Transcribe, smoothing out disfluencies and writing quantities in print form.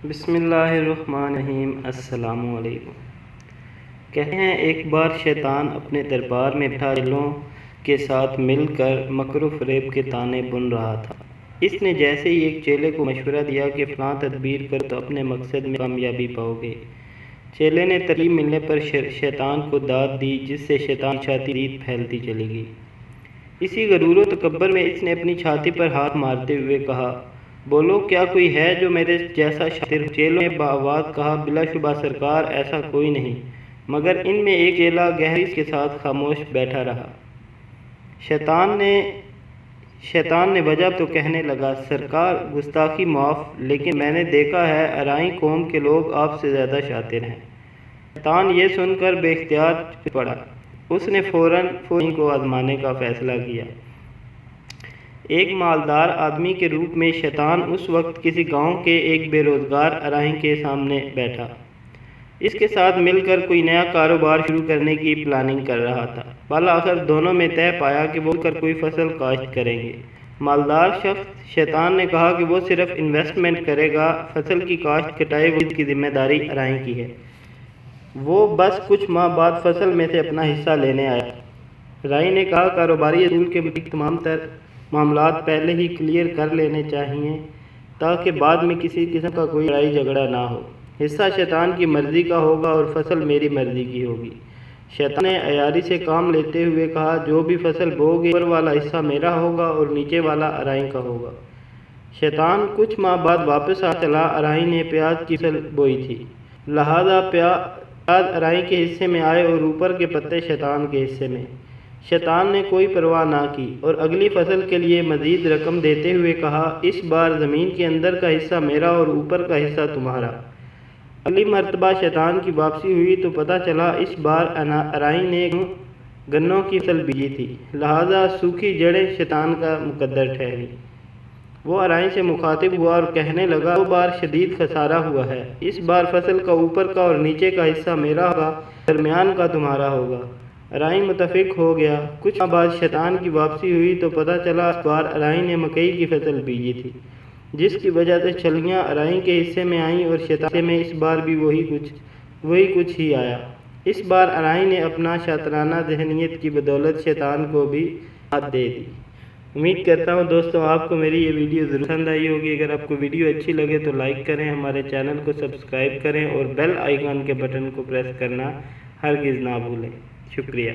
بسم اللہ الرحمن الرحیم۔ السلام علیکم۔ کہتے ہیں ایک بار شیطان اپنے دربار میں بیٹھا چیلوں کے ساتھ مل کر مکر و فریب کے تانے بن رہا تھا۔ اس نے جیسے ہی ایک چیلے کو مشورہ دیا کہ فلاں تدبیر کر تو اپنے مقصد میں کامیابی پاؤ گے۔ چیلے نے ترغیب ملنے پر شیطان کو داد دی، جس سے شیطان کی چھاتی مزید پھیلتی چلی گئی۔ اسی غرور و تکبر میں اس نے اپنی چھاتی پر ہاتھ مارتے ہوئے کہا، بولو کیا کوئی ہے جو میرے جیسا شاطر ہو؟ چیلوں نے بآواز کہا، بلا شبہ سرکار، ایسا کوئی نہیں۔ مگر ان میں ایک چیلا گہری کے ساتھ خاموش بیٹھا رہا۔ شیطان نے وجہ تو کہنے لگا، سرکار گستاخی معاف، لیکن میں نے دیکھا ہے ارائیں قوم کے لوگ آپ سے زیادہ شاطر ہیں۔ شیطان یہ سن کر بے اختیار چپ پڑا۔ اس نے فوراً کو آزمانے کا فیصلہ کیا۔ ایک مالدار آدمی کے روپ میں شیطان اس وقت کسی گاؤں کے ایک بے روزگار ارائیں کے سامنے بیٹھا۔ اس کے ساتھ مل کر کوئی نیا کاروبار شروع کرنے کی پلاننگ کر رہا تھا۔ بالآخر دونوں میں طے پایا کہ وہ مل کر کوئی فصل کاشت کریں گے۔ مالدار شخص شیطان نے کہا کہ وہ صرف انویسٹمنٹ کرے گا، فصل کی کاشت کٹائی وغیرہ کی ذمہ داری ارائیں کی ہے۔ وہ بس کچھ ماہ بعد فصل میں سے اپنا حصہ لینے آیا۔ رائی نے کہا، کاروباری اصول کے مطابق تمام تر معاملات پہلے ہی کلیئر کر لینے چاہیے تاکہ بعد میں کسی قسم کا کوئی لڑائی جھگڑا نہ ہو۔ حصہ شیطان کی مرضی کا ہوگا اور فصل میری مرضی کی ہوگی۔ شیطان نے عیاری سے کام لیتے ہوئے کہا، جو بھی فصل بوؤ گے اوپر والا حصہ میرا ہوگا اور نیچے والا ارائیں کا ہوگا۔ شیطان کچھ ماہ بعد واپس آ چلا۔ ارائیں نے پیاز کی فصل بوئی تھی، لہذا پیاز ارائیں کے حصے میں آئے اور اوپر کے پتے شیطان کے حصے میں۔ شیطان نے کوئی پرواہ نہ کی اور اگلی فصل کے لیے مزید رقم دیتے ہوئے کہا، اس بار زمین کے اندر کا حصہ میرا اور اوپر کا حصہ تمہارا۔ اگلی مرتبہ شیطان کی واپسی ہوئی تو پتہ چلا اس بار ارائیں نے گنوں کی فصل بیجی تھی، لہذا سوکھی جڑیں شیطان کا مقدر ٹھہری۔ وہ ارائیں سے مخاطب ہوا اور کہنے لگا، دو بار شدید خسارہ ہوا ہے، اس بار فصل کا اوپر کا اور نیچے کا حصہ میرا ہوگا، درمیان کا تمہارا ہوگا۔ ارائیں متفق ہو گیا۔ کچھ ماہ بعد شیطان کی واپسی ہوئی تو پتہ چلا اس بار ارائیں نے مکئی کی فصل بیجی تھی، جس کی وجہ سے چھلیاں ارائیں کے حصے میں آئیں اور شیطان کے حصے میں اس بار بھی وہی کچھ ہی آیا۔ اس بار ارائیں نے اپنا شاطرانہ ذہنیت کی بدولت شیطان کو بھی مات دے دی۔ امید کرتا ہوں دوستوں آپ کو میری یہ ویڈیو ضرور پسند آئی ہوگی۔ اگر آپ کو ویڈیو اچھی لگے تو لائک کریں، ہمارے چینل کو سبسکرائب کریں اور بیل آئیکن کے بٹن کو پریس کرنا ہرگز نہ بھولیں۔ شکریہ۔